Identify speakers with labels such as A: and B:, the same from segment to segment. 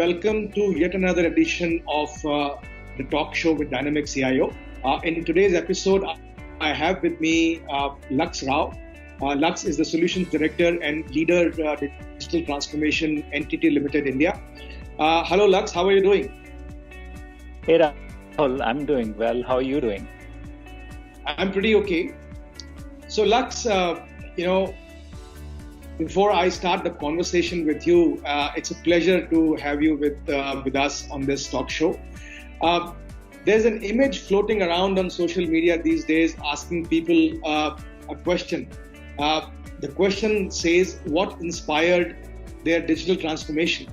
A: welcome to yet another edition of the talk show with Dynamic CIO. In today's episode, I have with me Lux Rao. Lux is the Solutions Director and Leader Digital Transformation Entity Limited India. Hello Lux, how are you doing?
B: Hey Rahul, I'm doing well. How are you doing?
A: I'm pretty okay. So Lux, before I start the conversation with you, it's a pleasure to have you with us on this talk show. There's an image floating around on social media these days asking people a question. The question says, what inspired their digital transformation?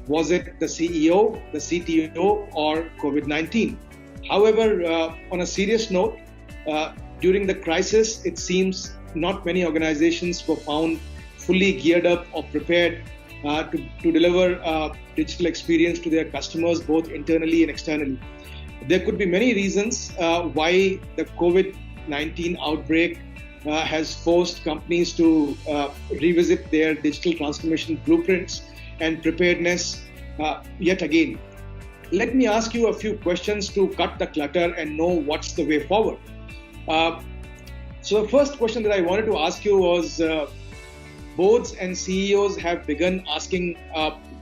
A: Was it the CEO, the CTO, or COVID-19? However, on a serious note, during the crisis, it seems not many organizations were found fully geared up or prepared to deliver digital experience to their customers, both internally and externally. There could be many reasons why the COVID-19 outbreak has forced companies to revisit their digital transformation blueprints and preparedness yet again. Let me ask you a few questions to cut the clutter and know what's the way forward. So the first question that I wanted to ask you was, boards and CEOs have begun asking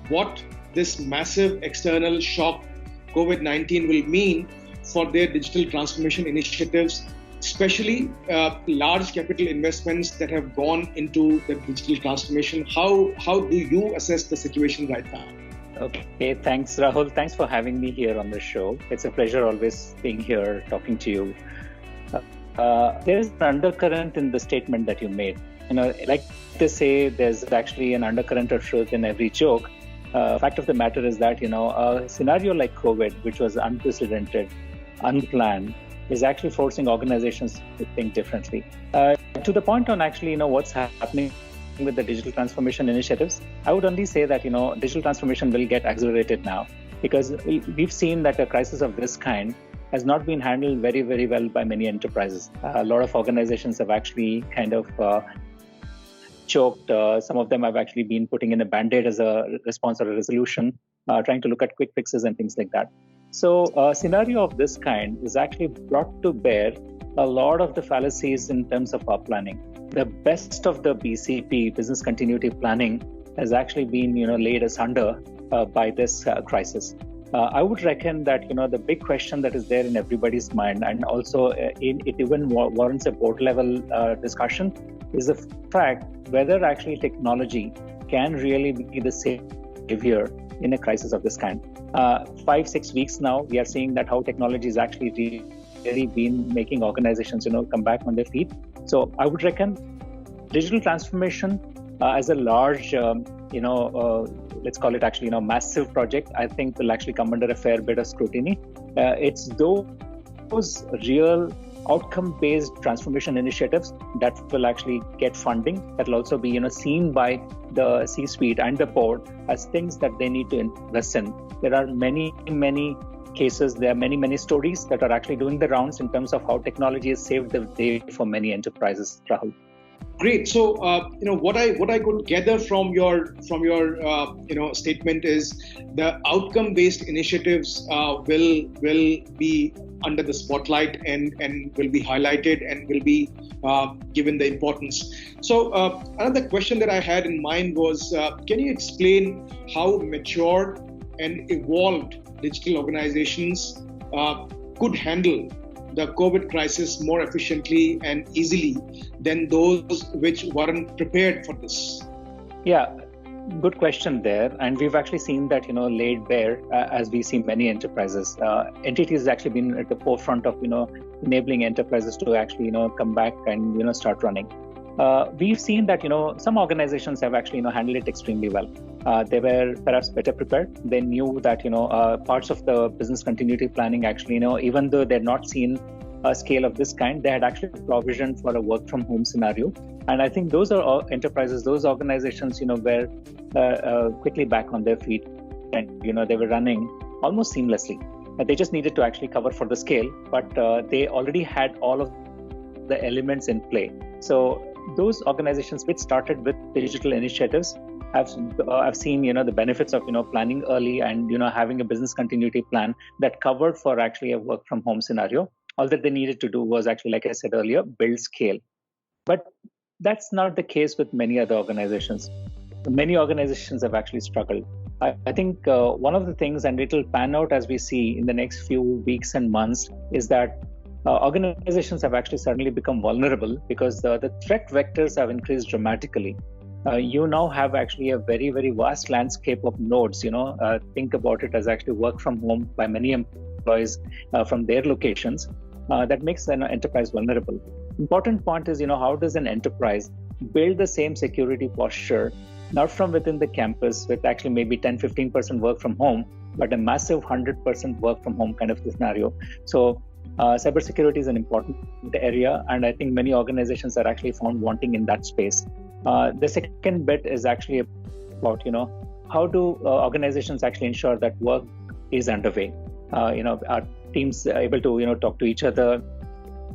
A: what this massive external shock COVID-19 will mean for their digital transformation initiatives, especially large capital investments that have gone into the digital transformation. How do you assess the situation right now?
B: Okay, thanks Rahul. Thanks for having me here on the show. It's a pleasure always being here talking to you. There is an undercurrent in the statement that you made. Like they say, there's actually an undercurrent of truth in every joke. Fact of the matter is that, a scenario like COVID, which was unprecedented, unplanned, is actually forcing organizations to think differently. To the point on actually, what's happening with the digital transformation initiatives, I would only say that, digital transformation will get accelerated now because we've seen that a crisis of this kind has not been handled very, very well by many enterprises. A lot of organizations have actually kind of choked. Some of them have actually been putting in a band-aid as a response or a resolution, trying to look at quick fixes and things like that. So a scenario of this kind is actually brought to bear a lot of the fallacies in terms of our planning. The best of the BCP, business continuity planning, has actually been laid asunder by this crisis. I would reckon that the big question that is there in everybody's mind, and also it even warrants a board level discussion, is the fact whether actually technology can really be the savior in a crisis of this kind. 5-6 weeks now, we are seeing that how technology is actually really been making organizations come back on their feet. So I would reckon digital transformation as a large let's call it actually massive project, I think will actually come under a fair bit of scrutiny. It's those real outcome-based transformation initiatives that will actually get funding, that will also be seen by the C-suite and the board as things that they need to invest in. There are many cases, there are many stories that are actually doing the rounds in terms of how technology has saved the day for many enterprises, Rahul.
A: Great. So, what I could gather from your statement is the outcome-based initiatives will be under the spotlight and will be highlighted and will be given the importance. So, another question that I had in mind was, can you explain how matured and evolved digital organizations could handle the COVID crisis more efficiently and easily than those which weren't prepared for this?
B: Yeah, good question there. And we've actually seen that, laid bare as we see many enterprises. Entities has actually been at the forefront of, enabling enterprises to actually, come back and, start running. We've seen that, some organizations have actually, handled it extremely well. They were perhaps better prepared. They knew that, parts of the business continuity planning actually, even though they're not seen a scale of this kind, they had actually provisioned for a work from home scenario. And I think those are all enterprises, those organizations, were quickly back on their feet and, they were running almost seamlessly. They just needed to actually cover for the scale, but they already had all of the elements in play. So those organizations which started with digital initiatives I've seen the benefits of planning early and having a business continuity plan that covered for actually a work from home scenario. All that they needed to do was actually, like I said earlier, build scale. But that's not the case with many other organizations. Many organizations have actually struggled. I think one of the things, and it will pan out as we see in the next few weeks and months, is that organizations have actually suddenly become vulnerable because the threat vectors have increased dramatically. You now have actually a very, very vast landscape of nodes. Think about it as actually work from home by many employees from their locations. That makes an enterprise vulnerable. Important point is, how does an enterprise build the same security posture, not from within the campus with actually maybe 10-15% work from home, but a massive 100% work from home kind of scenario. So cybersecurity is an important area, and I think many organizations are actually found wanting in that space. The second bit is actually about, how do organizations actually ensure that work is underway? Are teams able to, talk to each other?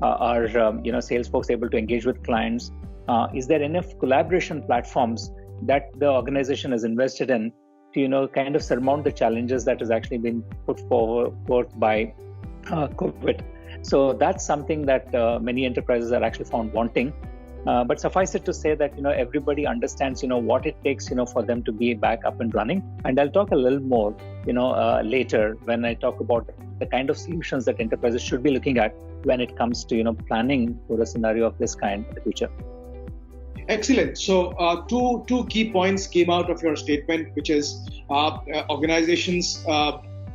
B: Are sales folks able to engage with clients? Is there enough collaboration platforms that the organization is invested in to, kind of surmount the challenges that has actually been put forth by COVID? So that's something that many enterprises are actually found wanting. But suffice it to say that everybody understands what it takes for them to be back up and running. And I'll talk a little more later when I talk about the kind of solutions that enterprises should be looking at when it comes to planning for a scenario of this kind in the future.
A: Excellent. So two key points came out of your statement, which is organizations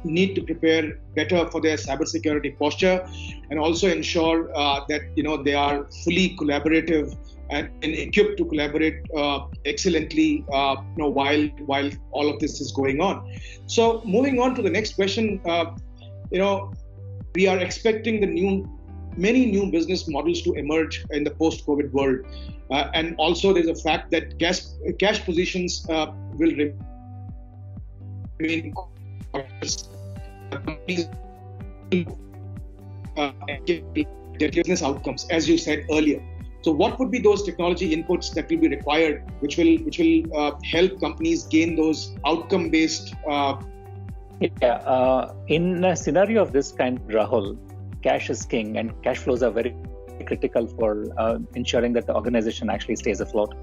A: need to prepare better for their cybersecurity posture, and also ensure that they are fully collaborative and equipped to collaborate excellently while all of this is going on. So moving on to the next question, we are expecting many new business models to emerge in the post-COVID world, and also there's a fact that cash positions will remain their business outcomes, as you said earlier. So what would be those technology inputs that will be required, which will help companies gain those outcome-based?
B: In a scenario of this kind, Rahul, cash is king, and cash flows are very critical for ensuring that the organization actually stays afloat.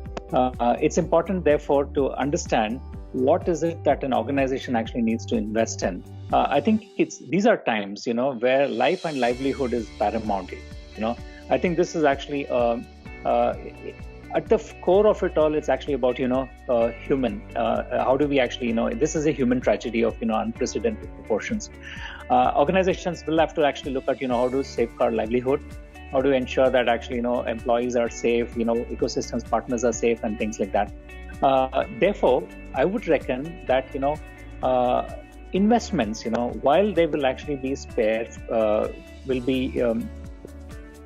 B: It's important, therefore, to understand what is it that an organization actually needs to invest in. I think these are times, where life and livelihood is paramount. I think this is actually at the core of it all. It's actually about human. How do we actually this is a human tragedy of unprecedented proportions. Organizations will have to actually look at how to safeguard livelihood, how to ensure that actually employees are safe, ecosystems partners are safe, and things like that. Therefore, I would reckon that investments, while they will actually be will be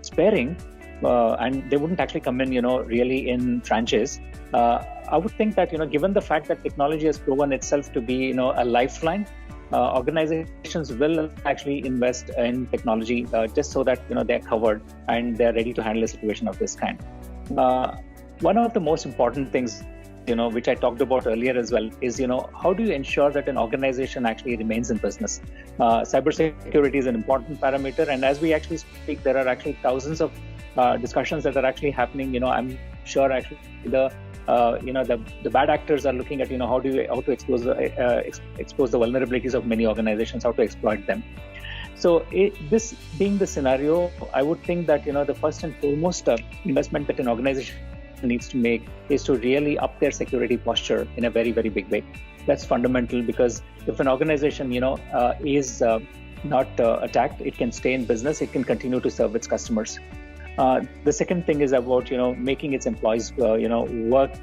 B: sparing, and they wouldn't actually come in, really in tranches. I would think that given the fact that technology has proven itself to be a lifeline, organizations will actually invest in technology just so that they're covered and they're ready to handle a situation of this kind. One of the most important things which I talked about earlier as well is how do you ensure that an organization actually remains in business? Cybersecurity is an important parameter, and as we actually speak, there are actually thousands of discussions that are actually happening. I'm sure actually the bad actors are looking at how to expose the vulnerabilities of many organizations, how to exploit them. So this being the scenario, I would think that the first and foremost investment that an organization needs to make is to really up their security posture in a very, very big way. That's fundamental, because if an organization is not attacked, it can stay in business, it can continue to serve its customers. The second thing is about making its employees work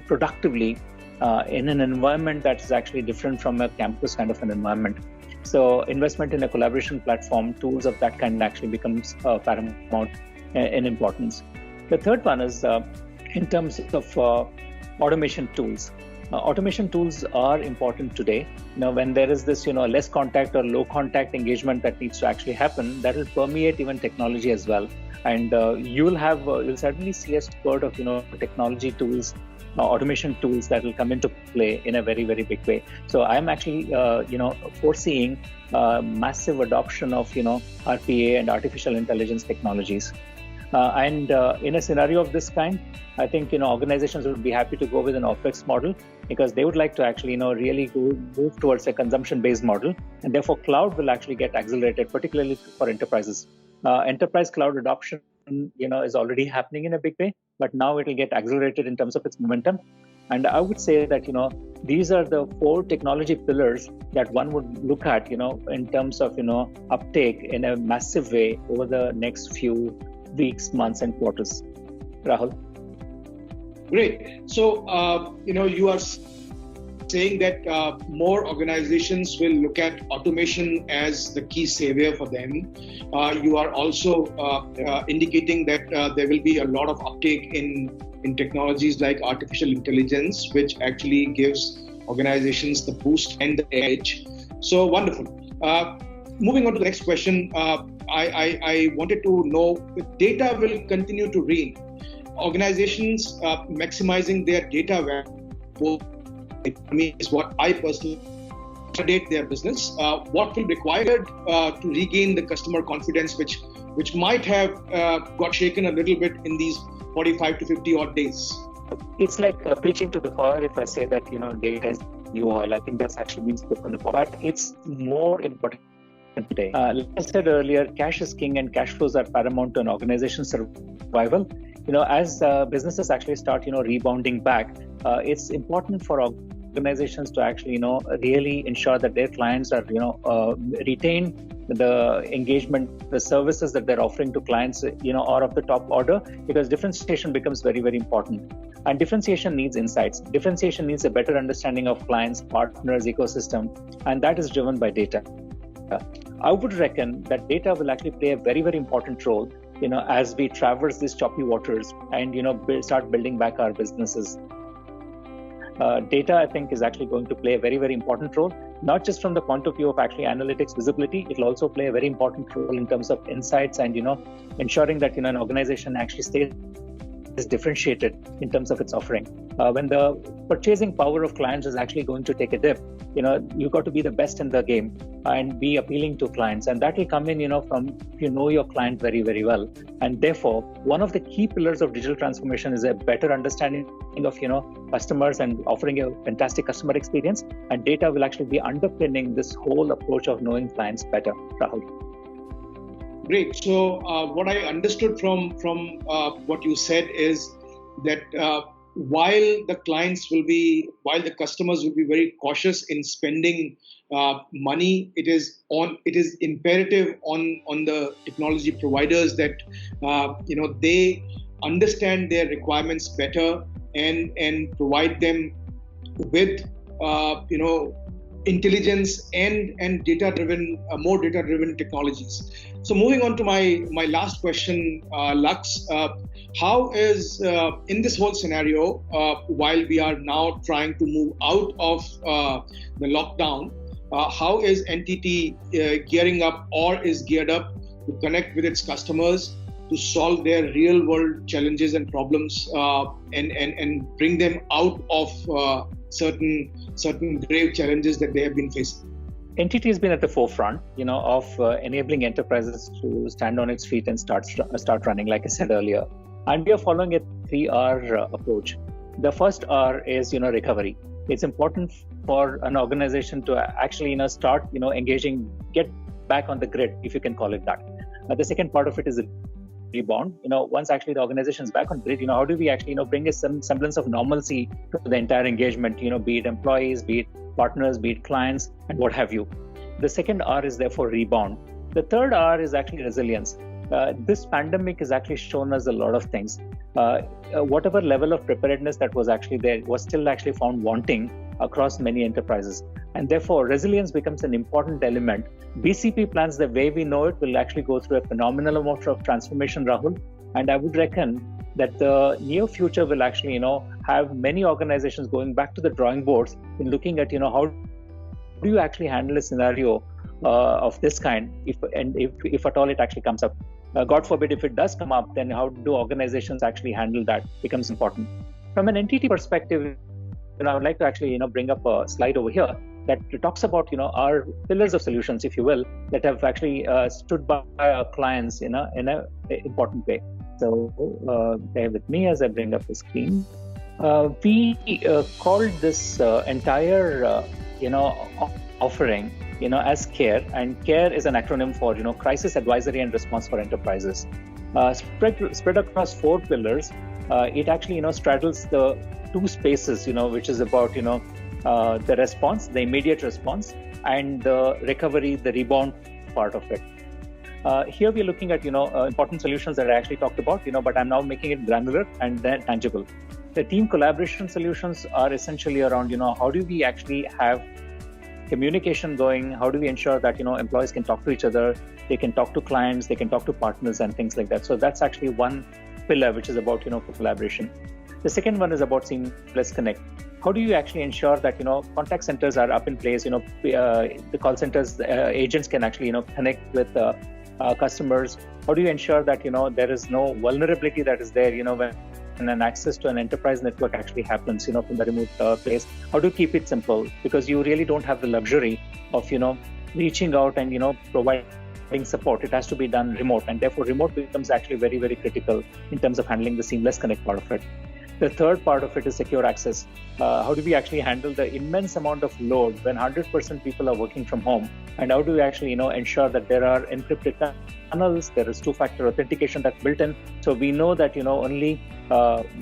B: productively in an environment that is actually different from a campus kind of an environment. So investment in a collaboration platform, tools of that kind actually becomes paramount in importance. The third one is in terms of automation tools. Automation tools are important today. When there is this less contact or low contact engagement that needs to actually happen, that will permeate even technology as well. And you'll certainly see a spurt of technology tools automation tools that will come into play in a very, very big way. So I'm actually, foreseeing massive adoption of, RPA and artificial intelligence technologies. And in a scenario of this kind, I think organizations would be happy to go with an OpEx model because they would like to actually really move towards a consumption-based model, and therefore cloud will actually get accelerated, particularly for enterprises. Enterprise cloud adoption, is already happening in a big way, but now it will get accelerated in terms of its momentum. And I would say that these are the 4 technology pillars that one would look at, in terms of uptake in a massive way over the next few weeks, months, and quarters. Rahul.
A: Great. So, you are saying that more organizations will look at automation as the key savior for them. You are also indicating that there will be a lot of uptake in technologies like artificial intelligence, which actually gives organizations the boost and the edge. So wonderful. Moving on to the next question, I wanted to know if data will continue to reign. Organizations maximizing their data value is what I personally consider their business. What will be required to regain the customer confidence, which might have got shaken a little bit in these 45 to 50 odd days?
B: It's like preaching to the choir if I say that data is new oil. I think that's actually been spoken about, but it's more important today. Like I said earlier, cash is king and cash flows are paramount to an organization's survival. As businesses actually start, rebounding back, it's important for organizations to actually, really ensure that their clients are, retain the engagement, the services that they're offering to clients, are of the top order, because differentiation becomes very, very important. And differentiation needs insights. Differentiation needs a better understanding of clients, partners, ecosystem, and that is driven by data. I would reckon that data will actually play a very, very important role, as we traverse these choppy waters and, start building back our businesses. Data, I think, is actually going to play a very, very important role, not just from the point of view of actually analytics visibility. It will also play a very important role in terms of insights and, ensuring that, an organization actually stays differentiated in terms of its offering. When the purchasing power of clients is actually going to take a dip, you got to be the best in the game and be appealing to clients, and that will come in from your client very, very well. And therefore, one of the key pillars of digital transformation is a better understanding of customers and offering a fantastic customer experience, and data will actually be underpinning this whole approach of knowing clients better. Rahul.
A: Great. So what I understood from what you said is that while the customers will be very cautious in spending money, it is imperative on the technology providers that they understand their requirements better and provide them with intelligence and more data-driven technologies. So moving on to my last question, Lux, how is in this whole scenario, while we are now trying to move out of the lockdown, how is NTT gearing up or is geared up to connect with its customers to solve their real-world challenges and problems and bring them out of certain grave challenges that they have been facing?
B: NTT has been at the forefront, of enabling enterprises to stand on its feet and start running, like I said earlier. And we are following a 3R approach. The first R is, recovery. It's important for an organization to actually, start, engaging, get back on the grid, if you can call it that. The second part of it is rebound. Once actually the organization is back on grid, how do we actually, bring some semblance of normalcy to the entire engagement, be it employees, be it partners, be it clients, and what have you. The second R is therefore rebound. The third R is actually resilience. This pandemic has actually shown us a lot of things. Whatever level of preparedness that was actually there was still actually found wanting across many enterprises. And therefore, resilience becomes an important element. BCP plans, the way we know it, will actually go through a phenomenal amount of transformation, Rahul. And I would reckon that the near future will actually, have many organizations going back to the drawing boards in looking at, how do you actually handle a scenario of this kind, if at all it actually comes up. God forbid if it does come up, then how do organizations actually handle that becomes important. From an entity perspective, I would like to actually, bring up a slide over here that talks about, our pillars of solutions, if you will, that have actually stood by our clients in a important way. So bear with me as I bring up the screen. We called this entire, offering, as CARE, and CARE is an acronym for, Crisis Advisory and Response for Enterprises. Spread across 4 pillars. It actually, straddles the 2 spaces, which is about, the response, the immediate response, and the recovery, the rebound part of it. Here we're looking at, important solutions that I actually talked about, but I'm now making it granular and then tangible. The team collaboration solutions are essentially around, how do we actually have communication going? How do we ensure that, employees can talk to each other, they can talk to clients, they can talk to partners and things like that. So that's actually one pillar, which is about, collaboration. The second one is about seamless connect. How do you actually ensure that, contact centers are up in place, the call centers, agents can actually, connect with customers? How do you ensure that, there is no vulnerability that is there, when an access to an enterprise network actually happens, from the remote place? How do you keep it simple? Because you really don't have the luxury of, reaching out and, providing support. It has to be done remote, and therefore remote becomes actually very, very critical in terms of handling the seamless connect part of it. The third part of it is secure access. How do we actually handle the immense amount of load when 100% people are working from home? And how do we actually, ensure that there are encrypted channels, there is 2-factor authentication that's built in, so we know that, only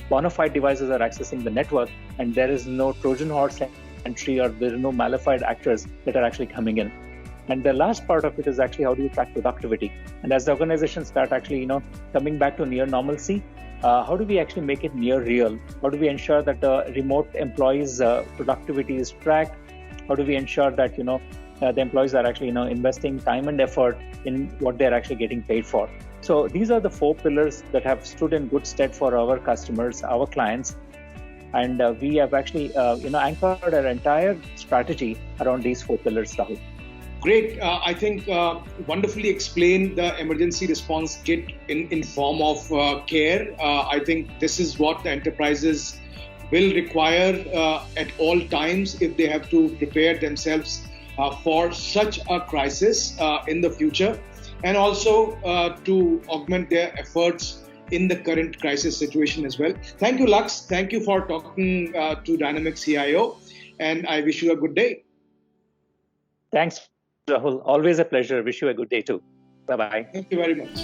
B: bona fide devices are accessing the network, and there is no Trojan horse entry, or there are no malified actors that are actually coming in. And the last part of it is actually how do you track productivity? And as the organizations start actually, coming back to near normalcy, how do we actually make it near real? How do we ensure that the remote employees' productivity is tracked? How do we ensure that, the employees are actually, investing time and effort in what they're actually getting paid for? So these are the 4 pillars that have stood in good stead for our customers, our clients. And we have actually, anchored our entire strategy around these 4 pillars, Rahul.
A: Great. I think wonderfully explained the emergency response kit in form of CARE. I think this is what the enterprises will require at all times if they have to prepare themselves for such a crisis in the future, and also to augment their efforts in the current crisis situation as well. Thank you, Lux. Thank you for talking to Dynamic CIO, and I wish you a good day.
B: Thanks, Rahul. Always a pleasure. Wish you a good day too. Bye-bye.
A: Thank you very much.